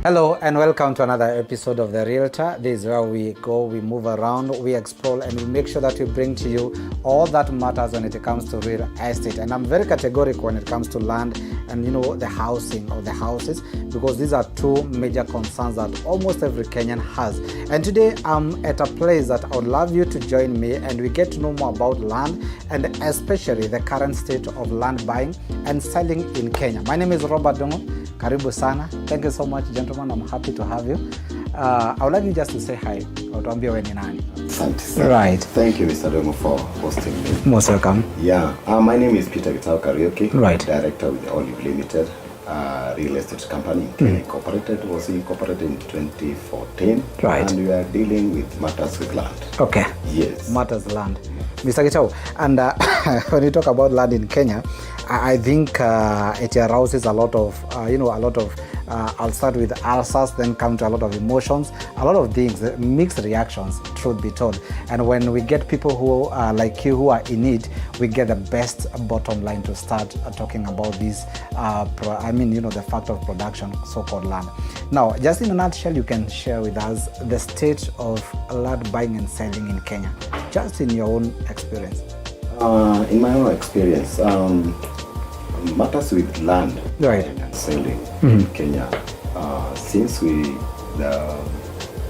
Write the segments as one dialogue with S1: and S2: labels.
S1: Hello and welcome to another episode of The Realtor. This is where we go, we move around, we explore, and we make sure that we bring to you all that matters when it comes to real estate. And I'm very categorical when it comes to land and the housing or the houses, because these are two major concerns that almost every Kenyan has. And today I'm at a place that I would love you to join me and we get to know more about land and especially the current state of land buying and selling in Kenya. My name is Robert Dongo. Karibu sana. Thank you so much, gentlemen. I'm happy to have you. I would like you just to say hi. Utuambie wewe ni nani?
S2: Asante.
S1: Right.
S2: Thank you, Mr. Dongo, for hosting me.
S1: Most welcome.
S2: Yeah. My name is Mr.Gitau Karaoke.
S1: Right.
S2: Director with the Olive Limited real estate company. Incorporated was incorporated in 2014.
S1: Right.
S2: And we are dealing with matters with land.
S1: Okay.
S2: Yes.
S1: Matters land. Mr. Gitau, and when you talk about land in Kenya, I think it arouses a lot of, I'll start with answers, then come to a lot of emotions, a lot of things, mixed reactions, truth be told. And when we get people who are like you, who are in it, we get the best bottom line to start talking about this, the fact of production, so-called land. Now, just in a nutshell, you can share with us the state of land buying and selling in Kenya, just in your own experience.
S2: In my own experience, matters with land
S1: Right.
S2: and selling in Kenya, since the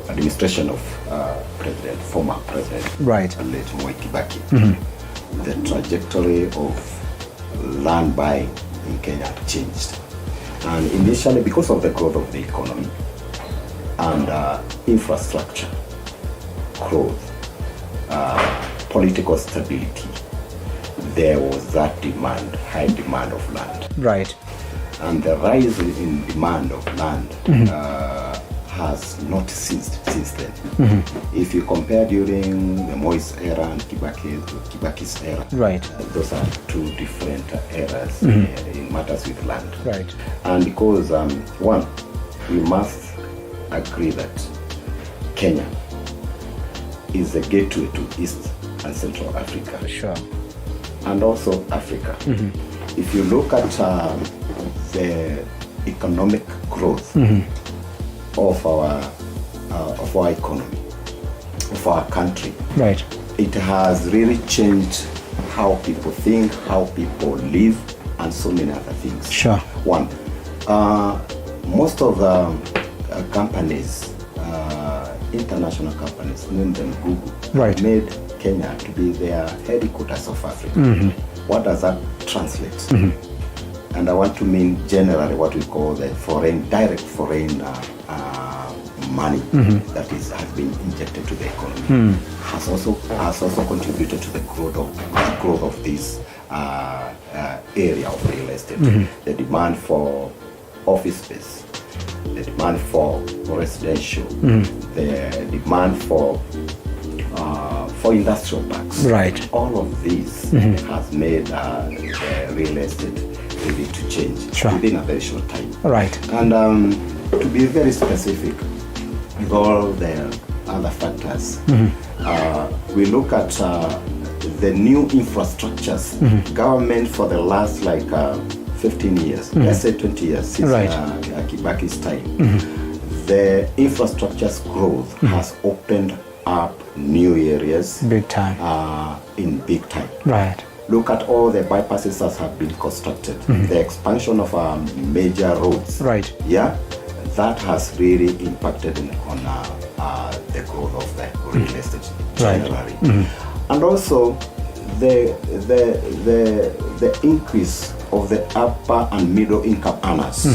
S2: administration of former President
S1: Right.
S2: late Moi Kibaki, the trajectory of land buying in Kenya changed. And initially, because of the growth of the economy and infrastructure growth, political stability, there was that demand, high demand of land.
S1: Right.
S2: And the rise in demand of land has not ceased since then. If you compare during the Moi's era and Kibaki's era,
S1: Right.
S2: Those are two different eras in matters with land.
S1: Right.
S2: And because, one, we must agree that Kenya is the gateway to East and Central Africa.
S1: Sure.
S2: And also Africa. If you look at the economic growth of our economy, of our country,
S1: Right.
S2: it has really changed how people think, how people live, and so many other things.
S1: Sure.
S2: One, most of the companies, international companies, name them Google,
S1: Right.
S2: made Kenya to be their headquarters of Africa. What does that translate? And I want to mean generally what we call the direct foreign money that has been injected to the economy has also contributed to the growth of this area of real estate. The demand for office space, the demand for residential, the demand for industrial parks.
S1: Right.
S2: All of this has made real estate really to change
S1: Sure.
S2: within a very short time.
S1: Right.
S2: And to be very specific, with all the other factors, we look at the new infrastructures. Government for the last 15 years, let's say 20 years since
S1: Right.
S2: Kibaki's time, the infrastructure's growth has opened up new areas
S1: Big time.
S2: in big time.
S1: Right.
S2: Look at all the bypasses that have been constructed, the expansion of major roads.
S1: Right.
S2: Yeah, that has really impacted on the growth of the real estate generally. And also the increase of the upper and middle income earners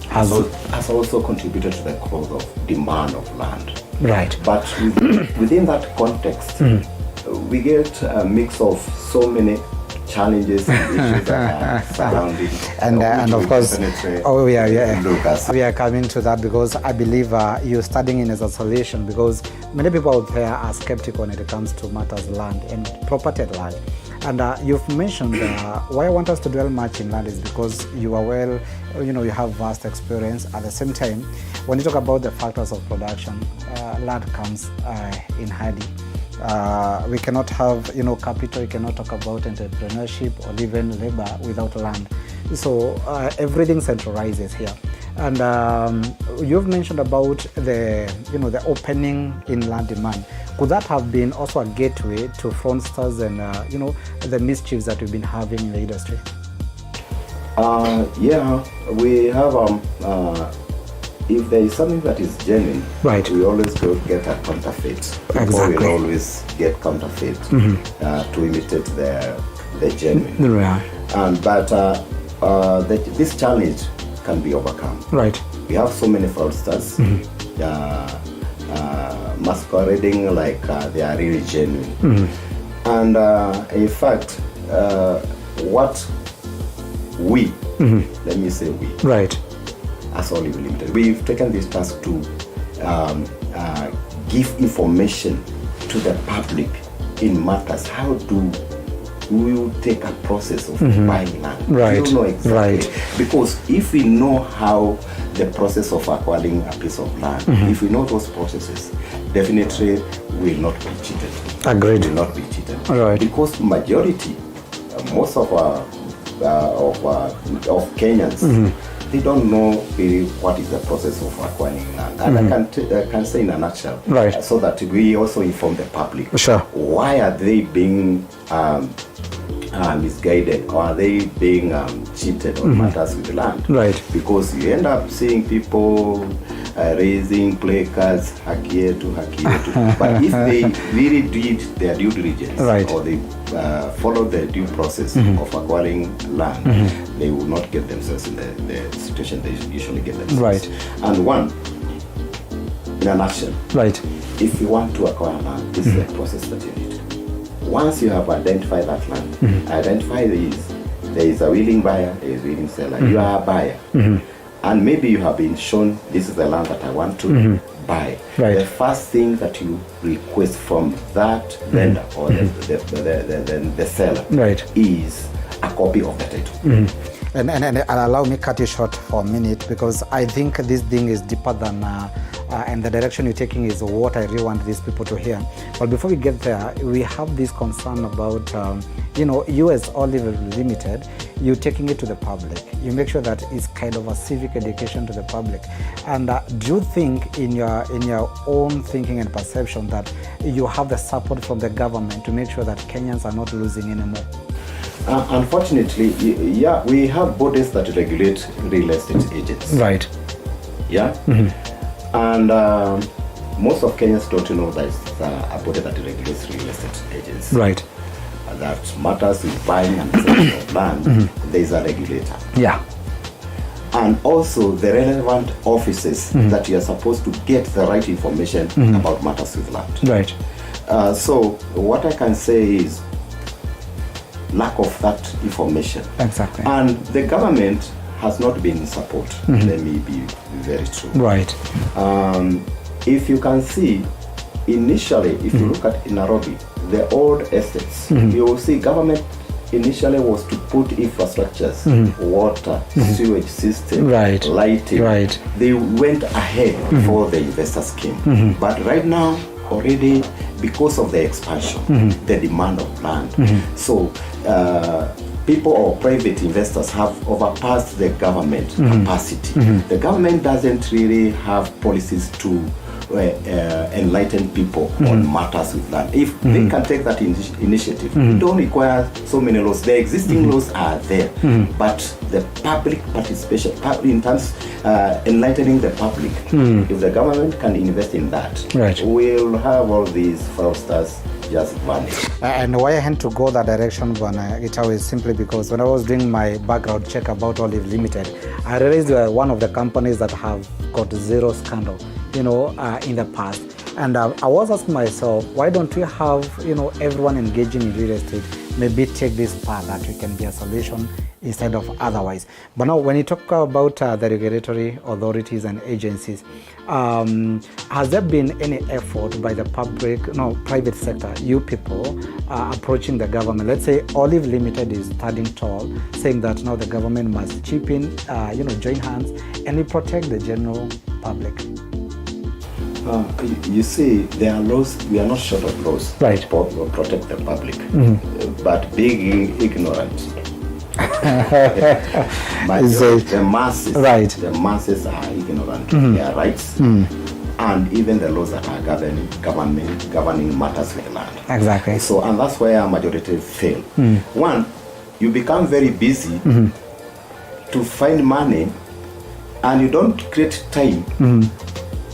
S2: has also contributed to the growth of demand of land.
S1: Right.
S2: But within that context, we get a mix of so many challenges and issues that are surrounding.
S1: And of course,
S2: Lucas.
S1: we are coming to that because I believe you're studying it as a solution, because many people out there are skeptical when it comes to matters land and property at large. And you've mentioned why I want us to dwell much in land is because you are you have vast experience. At the same time, when you talk about the factors of production, land comes in handy. We cannot have capital, we cannot talk about entrepreneurship or even labor without land. So everything centralizes here. And you've mentioned about the opening in land demand. Could that have been also a gateway to fraudsters and the mischiefs that we've been having in the industry?
S2: Yeah, we have if there is something that is genuine,
S1: right,
S2: we always go get a counterfeit.
S1: Exactly.
S2: We always get counterfeit to imitate the genuine.
S1: Yeah.
S2: But this challenge can be overcome.
S1: Right.
S2: We have so many fraudsters masquerading like they are really genuine. And in fact, what we, let me say we,
S1: right,
S2: as Olive Limited, we've taken this task to give information to the public in matters. How do we take a process of buying land?
S1: Right.
S2: You know exactly.
S1: Right.
S2: Because if we know how the process of acquiring a piece of land, if we know those processes, definitely we will not be cheated.
S1: Agreed.
S2: We will not be cheated.
S1: Right.
S2: Because majority, most of Kenyans, they don't know really what is the process of acquiring land. And I can say in a nutshell,
S1: right,
S2: so that we also inform the public.
S1: Sure.
S2: Why are they being misguided, or are they being cheated on matters with land?
S1: Right.
S2: Because you end up seeing people raising placards, haki yetu. But if they really did their due diligence,
S1: right,
S2: or they followed the due process of acquiring land, they will not get themselves in the situation they usually get themselves.
S1: Right.
S2: And one, in a nutshell,
S1: right,
S2: if you want to acquire land, this is the process that you need. Once you have identified that land, identify these. There is a willing buyer, there is a willing seller. You are a buyer. And maybe you have been shown this is the land that I want to buy.
S1: Right.
S2: The first thing that you request from that vendor or the seller, right, is a copy of the title.
S1: And allow me cut you short for a minute, because I think this thing is deeper than and the direction you're taking is what I really want these people to hear. But before we get there, we have this concern about you as Olive Limited, you taking it to the public. You make sure that it's kind of a civic education to the public. And do you think in your own thinking and perception that you have the support from the government to make sure that Kenyans are not losing anymore?
S2: Unfortunately, yeah, we have bodies that regulate real estate agents.
S1: Right.
S2: Yeah. And most of Kenyans don't know that it's a body that regulates real estate agents.
S1: Right.
S2: That matters with buying and selling of land, there is a regulator.
S1: Yeah.
S2: And also the relevant offices that you are supposed to get the right information about matters with land.
S1: Right.
S2: So what I can say is lack of that information.
S1: Exactly.
S2: And the government has not been in support. Let me be very true.
S1: Right.
S2: If you can see, initially, if you look at Nairobi, the old estates, you will see government initially was to put infrastructures, water, sewage system, right, lighting. Right. They went ahead before the investors came. But right now, already, because of the expansion, the demand of land, so people or private investors have overpassed the government capacity. The government doesn't really have policies to enlighten people on matters with land. If they can take that initiative, it don't require so many laws. The existing laws are there, but the public participation, in terms enlightening the public, if the government can invest in that, right, we'll have all these fraudsters just vanish.
S1: And why I had to go that direction, Mr.Gitau, is simply because when I was doing my background check about Olive Limited, I realized we are one of the companies that have got zero scandal, in the past. And I was asking myself, why don't we have, everyone engaging in real estate maybe take this path that we can be a solution instead of otherwise. But now, when you talk about the regulatory authorities and agencies, has there been any effort by the private sector, you people, approaching the government? Let's say Olive Limited is standing tall, saying that now the government must chip in, join hands, and we protect the general public.
S2: You see, there are laws, we are not short of laws,
S1: right,
S2: to protect the public, but being ignorant The masses,
S1: right.
S2: The masses are ignorant of their rights and even the laws that are governing matters with land.
S1: Exactly.
S2: So, and that's where majority fail. One, you become very busy to find money, and you don't create time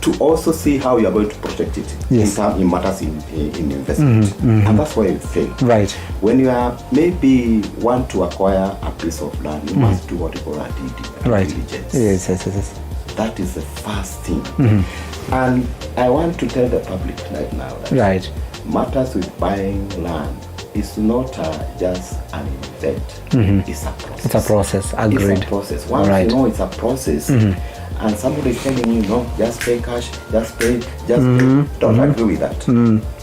S2: to also see how you are going to protect it in matters in investment. And that's where you fail.
S1: Right.
S2: When you are maybe want to acquire a piece of land, you must do what you call a diligence.
S1: Yes.
S2: That is the first thing. And I want to tell the public right now that matters with buying land is not just an event. It's a process.
S1: It's a process. Agreed.
S2: It's a process. Once you know it's a process, and somebody is telling you, no, just pay cash, just pay, don't agree with that.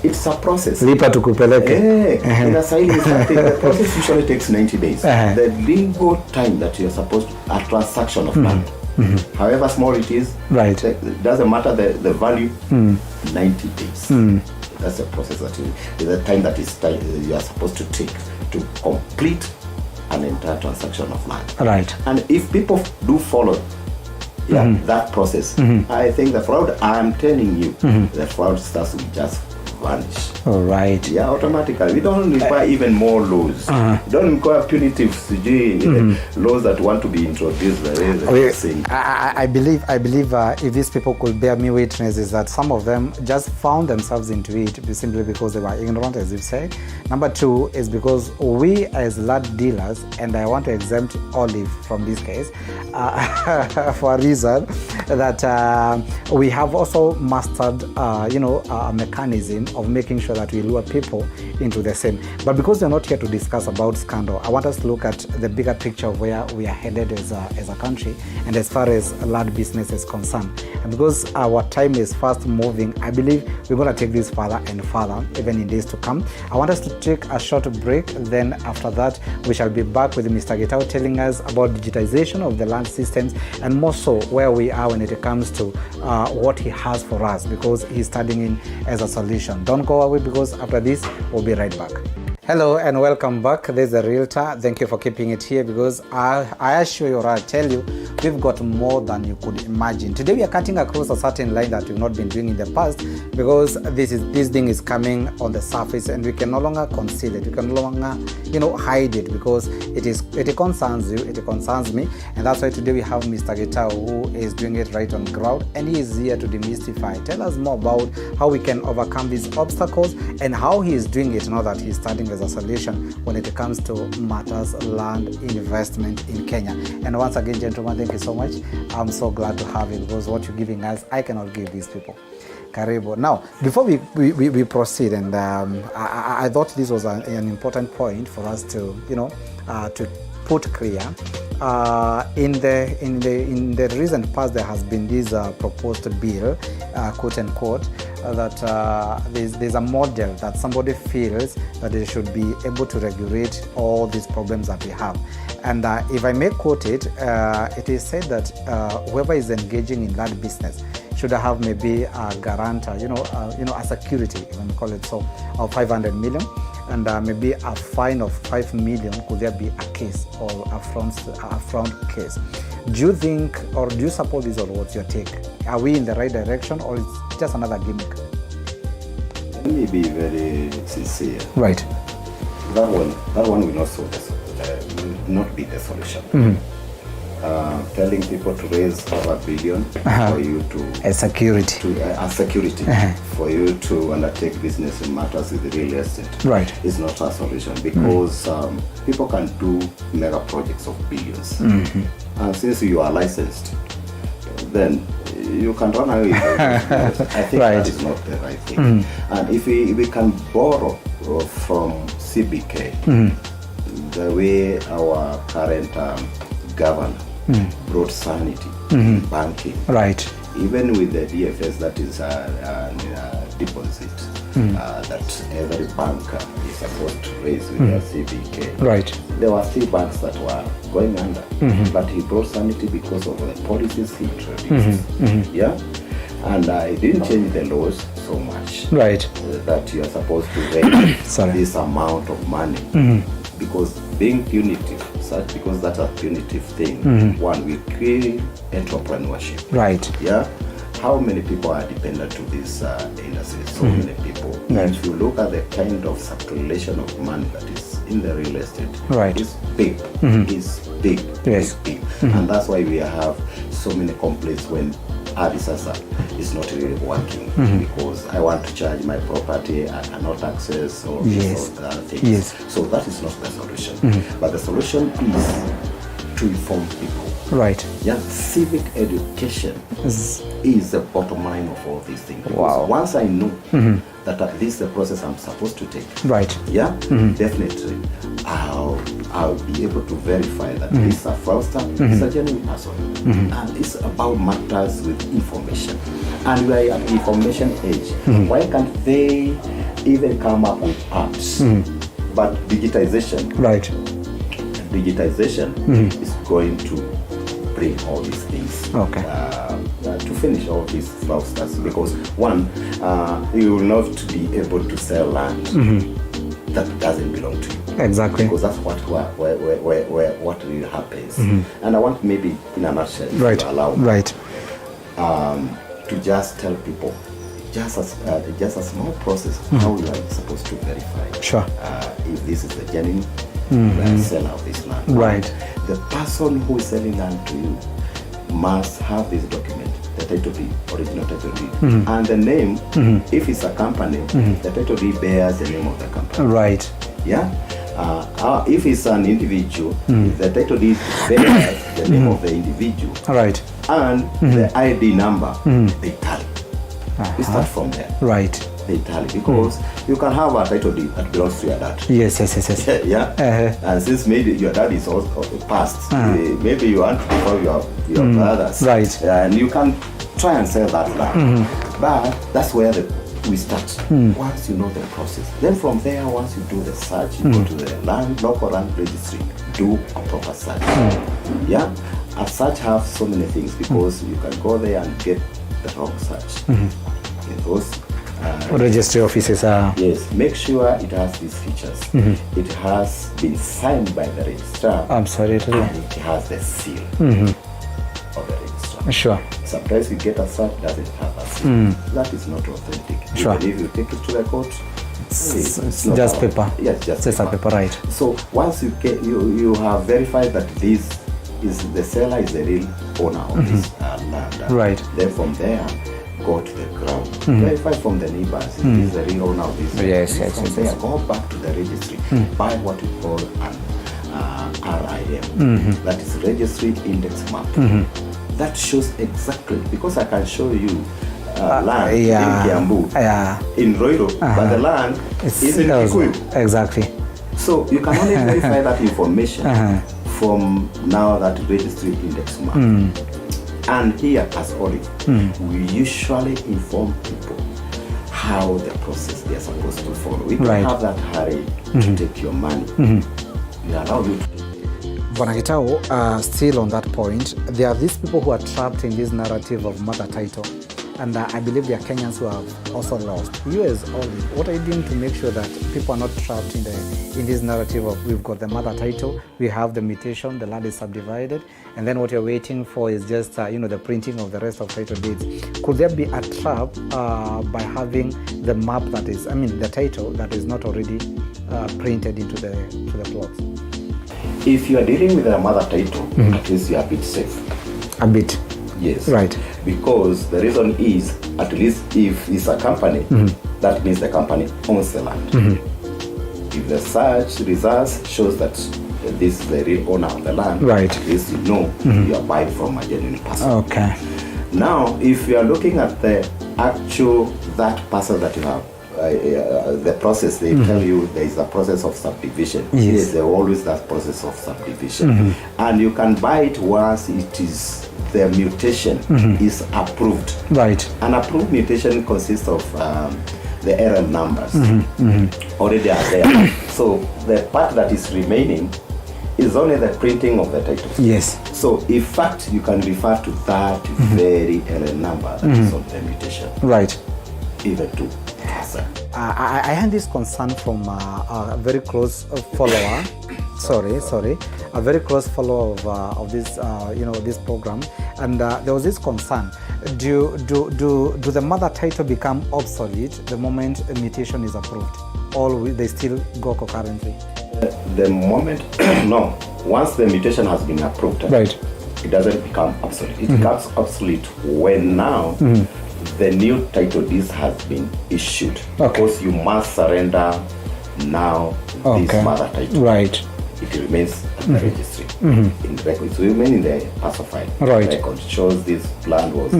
S2: It's a process.
S1: Lipa tukupeleke.
S2: In a signing, the process usually takes 90 days. The legal time that you're supposed to, a transaction of land, however small it is, it doesn't matter the value, 90 days. That's the process that is the time that you are supposed to take to complete an entire transaction of land.
S1: Right.
S2: And if people do follow that process, I think the fraud, I'm telling you, the fraudsters will just vanish.
S1: All right.
S2: Yeah, automatically. We don't require even more laws. We don't require punitive laws that want to be introduced.
S1: I believe if these people could bear me witness, is that some of them just found themselves into it simply because they were ignorant, as you said. Number two is because we as land dealers, and I want to exempt Olive from this case for a reason that we have also mastered a mechanism of making sure that we lure people into the same. But because we're not here to discuss about scandal, I want us to look at the bigger picture of where we are headed as a country and as far as land business is concerned. And because our time is fast moving, I believe we're going to take this further and further even in days to come. I want us to take a short break. Then after that, we shall be back with Mr. Gitau telling us about digitization of the land systems and more so where we are when it comes to what he has for us, because he's studying in as a solution. Don't go away, because after this, we'll be right back. Hello and welcome back. This is the Realtor. Thank you for keeping it here, because I assure you, or I tell you, we've got more than you could imagine. Today we are cutting across a certain line that we've not been doing in the past, because this thing is coming on the surface and we can no longer conceal it. We can no longer, hide it, because it concerns you, it concerns me, and that's why today we have Mr. Gitau, who is doing it right on ground, and he is here to demystify. Tell us more about how we can overcome these obstacles and how he is doing it now that he's studying as a solution when it comes to matters land investment in Kenya. And once again, gentlemen, thank you so much. I'm so glad to have you, because what you're giving us, I cannot give these people. Karibu. Now, before we proceed, and I thought this was an important point for us to to put clear. In the recent past, there has been this proposed bill, quote unquote, that there's a model that somebody feels that they should be able to regulate all these problems that we have. And if I may quote it, it is said that whoever is engaging in land business should have maybe a guarantor, a security, if I may call it so, of 500 million. And maybe a fine of 5 million, could there be a case or a front case? Do you think, or do you support this, or what's your take? Are we in the right direction, or it's just another gimmick?
S2: Let me be very sincere.
S1: Right.
S2: That one will not be the solution. Telling people to raise $5 billion for you to
S1: a security
S2: for you to undertake business in matters with real estate.
S1: Right.
S2: Is not a solution, because people can do mega projects of billions, and since you are licensed, then you can run away. I think that is not the right thing. And if we can borrow from CBK, the way our current governor brought sanity in banking,
S1: right?
S2: Even with the DFS, that is a deposit that every banker is supposed to raise with their CBK.
S1: Right.
S2: There were still banks that were going under, but he brought sanity because of the policies he introduced. Yeah, and he didn't change the laws so much.
S1: Right.
S2: That you are supposed to raise
S1: Sorry.
S2: this amount of money, because being punitive search because that's a punitive thing. One, we create entrepreneurship.
S1: Right.
S2: Yeah. How many people are dependent to this industry? So many people. If you look at the kind of circulation of money that is in the real estate,
S1: right,
S2: it's big. It's big.
S1: Yes.
S2: Big. And that's why we have so many complaints when Adisasa is not really working because I want to charge my property, I cannot access or other things. Yes. So that is not the solution. But the solution is to inform people.
S1: Right.
S2: Yeah, civic education is the bottom line of all these things.
S1: Wow.
S2: Once I know that this is the process I'm supposed to take.
S1: Right.
S2: Yeah, definitely. I'll be able to verify that this is a fraudster, is a genuine person. And it's about matters with information. And we are at the information age. Why can't they even come up with apps? But digitization.
S1: Right.
S2: Digitization is going to bring all these things to finish all these fraudsters, because one, you will not be able to sell land that doesn't belong to you.
S1: Exactly.
S2: Because that's what really happens. And I want maybe in a nutshell, if you allow me, to just tell people just a small process how you are supposed to verify if this is the genuine seller of this land.
S1: Right.
S2: The person who is selling land to you must have this document, the title deed, original title deed, and the name. If it's a company, the title deed bears the name of the company. Right. Yeah. If it's an individual, the title deed bears the name of the individual. Right. And the ID number, they tally. We start from there. Right. They tally, because you can have a title deed that belongs to your dad. Yes. Yeah. And since maybe your dad is also passed, maybe you want to call your brothers. Right. And you can try and sell that land. But that's where we start. Once you know the process, then from there, once you do the search, you go to the local land registry, do a proper search. Yeah. A search have so many things, because you can go there and get the wrong search. Because registry offices are... Yes, make sure it has these features. It has been signed by the registrar. Absolutely. And it has the seal of the registrar. Sure. Sometimes you get a search that doesn't have a seal. That is not authentic. Sure. Even if you take it to the court, it's just paper. Yes, just paper. Right. So once you get you have verified that this is the seller is the real owner of this land. Right. Then from there, go to the ground. Verify from the neighbors. Is this the real owner of this? Yes. From there, go back to the registry. Buy what we call an RIM. That is Registry Index Map. That shows exactly, because I can show you land in Kiambu, in Roiro, but the land is in Kikuyu. Exactly. So you can only verify that information from now that Registry Index Map. And here as Olive, we usually inform people how the process they are supposed to follow. We don't have that hurry to take your money. We allow you to take it. Bwana Gitau, still on that point, there are these people who are trapped in this narrative of mother title. And I believe there are Kenyans who have also lost. You as Olive, what are you doing to make sure that people are not trapped in this narrative of we've got the mother title, we have the mutation, the land is subdivided, and then what you're waiting for is just the printing of the rest of title deeds? Could there be a trap by having the map that is, the title that is not already printed into the plots? If you are dealing with a mother title, at least you are a bit safe. A bit. Yes. Right. Because the reason is, at least if it's a company, that means the company owns the land. If the search results shows that this is the real owner of the land, right, at least you know you are buying from a genuine person. Okay. Now, if you are looking at the actual, that person that you have, the process, they tell you there is a process of subdivision. Yes, there always that process of subdivision. And you can buy it once it is, the mutation is approved. Right. An approved mutation consists of the error numbers already are there. So the part that is remaining is only the printing of the title. Yes. So in fact, you can refer to that very error number that is on the mutation. Right. Even to I had this concern from a very close follower
S1: sorry, a very close follower of this, this program, and there was this concern: do the mother title become obsolete the moment a mutation is approved, or will they still go concurrently?
S2: The moment, no, once the mutation has been approved,
S1: right,
S2: it doesn't become obsolete. It becomes obsolete when now the new title deed has been issued.
S1: Okay.
S2: Because you must surrender now this mother title.
S1: Right.
S2: It remains at the registry. In the record, it will remain in the parcel file.
S1: Right.
S2: The record shows this land was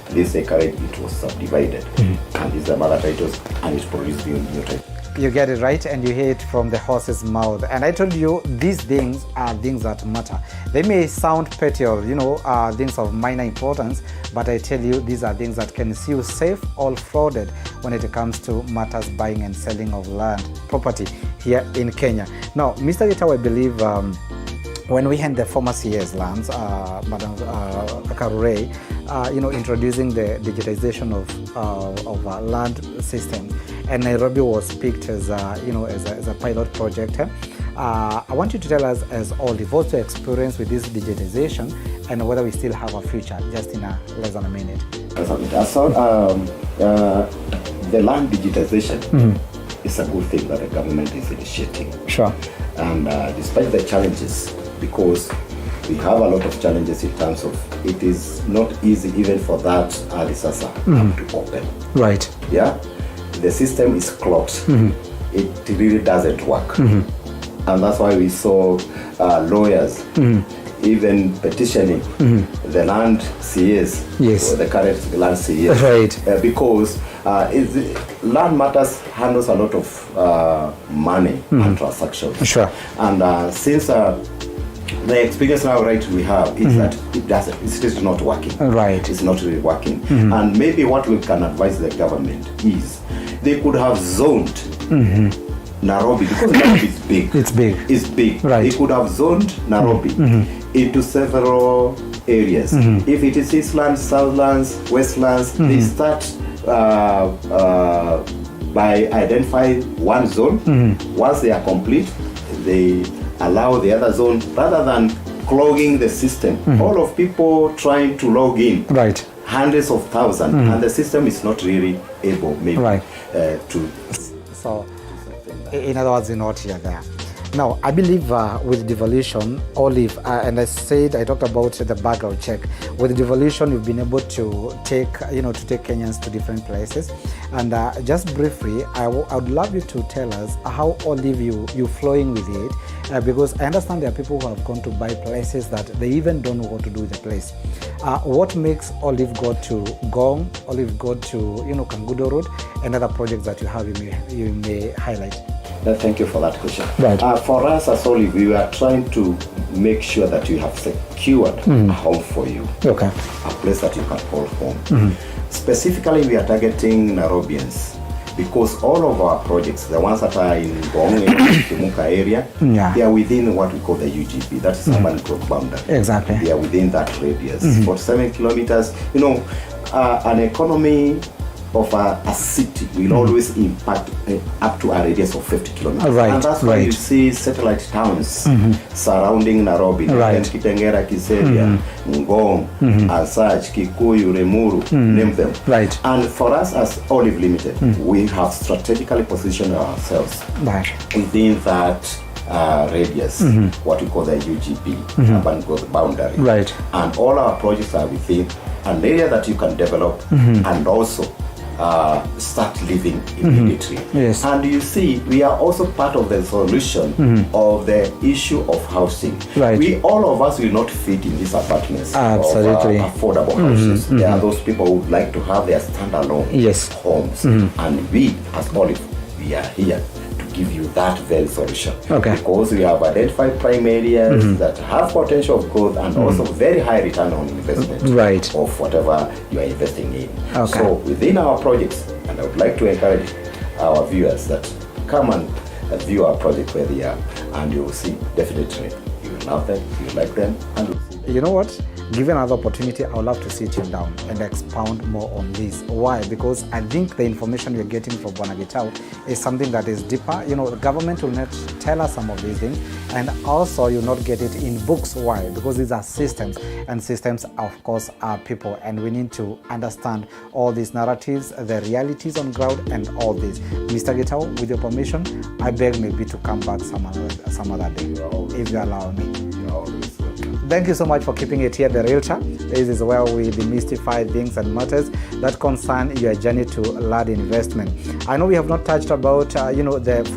S2: this acreage, it was subdivided, and these are mother titles, and it produced the new title.
S1: You get it right, and you hear it from the horse's mouth. And I told you, these things are things that matter. They may sound petty or things of minor importance, but I tell you, these are things that can see you safe or frauded when it comes to matters buying and selling of land, property here in Kenya. Now, Mr. Gitau, I believe when we hand the former CA's lands, Madam Karure, introducing the digitization of land systems, and Nairobi was picked as a pilot project. I want you to tell us, as Olive, what's your experience with this digitization and whether we still have a future, just in less than a minute.
S2: So, the land digitization is a good thing that the government is initiating.
S1: Sure.
S2: And despite the challenges, because we have a lot of challenges in terms of it is not easy even for that Alisasa to open.
S1: Right.
S2: Yeah, the system is clogged. It really doesn't work, and that's why we saw lawyers even petitioning the land CAs,
S1: yes,
S2: or the current land CAs,
S1: right,
S2: because land matters handles a lot of money and transactions.
S1: Sure.
S2: And since the experience now we have is that it is not working.
S1: Right.
S2: It's not really working. And maybe what we can advise the government is they could have zoned Nairobi, because Nairobi is big.
S1: It's big.
S2: It's big.
S1: Right.
S2: They could have zoned Nairobi into several areas. If it is Eastlands, Southlands, Westlands, they start by identifying one zone. Once they are complete, they allow the other zone, rather than clogging the system. All of people trying to log in,
S1: right,
S2: hundreds of thousands, and the system is not really able maybe
S1: right,
S2: to.
S1: So, in other words, you're not here there. Now, I believe with devolution, Olive, and I talked about the background check. With devolution, you've been able to take Kenyans to different places. And just briefly, I would love you to tell us how, Olive, you flowing with it, because I understand there are people who have gone to buy places that they even don't know what to do with the place. What makes Olive go to Gong, Olive go to Kangudo Road, and other projects that you have you may highlight?
S2: Thank you for that question.
S1: Right.
S2: For us as Olive, we are trying to make sure that you have secured a home for you.
S1: Okay.
S2: A place that you can call home. Specifically, we are targeting Nairobians, because all of our projects, the ones that are in Gong, in the Kimuka area, they are within what we call the UGB, that is urban growth boundary.
S1: Exactly.
S2: They are within that radius. 47 kilometers, an economy of a city will always impact up to a radius of 50 kilometers.
S1: Right,
S2: and that's why you see satellite towns surrounding Nairobi,
S1: right,
S2: Kitengera, Kiseria, Ngong, Asaj, Kikuyu, Remuru, name them.
S1: Right.
S2: And for us as Olive Limited, we have strategically positioned ourselves within that radius, what we call the UGB, urban growth boundary.
S1: Right.
S2: And all our projects are within an area that you can develop and also start living immediately.
S1: Yes.
S2: And you see, we are also part of the solution of the issue of housing.
S1: Right.
S2: We, all of us, will not fit in these apartments.
S1: Absolutely.
S2: Of affordable houses. There are those people who would like to have their standalone homes. And we, as Olive, we are here to give you that very solution.
S1: Okay.
S2: Because we have identified prime areas that have potential of growth and also very high return on investment of whatever you are investing in.
S1: Okay.
S2: So within our projects, and I would like to encourage our viewers that come and view our project where they are, and you will see definitely you will love them, you will like them, and
S1: you know what? Given another opportunity, I would love to sit you down and expound more on this. Why? Because I think the information you're getting from Mr.Gitau is something that is deeper. The government will not tell us some of these things, and also you'll not get it in books. Why? Because these are systems, and systems, of course, are people, and we need to understand all these narratives, the realities on ground, and all this. Mr.Gitau, with your permission, I beg maybe to come back some other day, if you allow me. Thank you so much for keeping it here, The Realtor. This is where we demystify things and matters that concern your journey to land investment. I know we have not touched about, the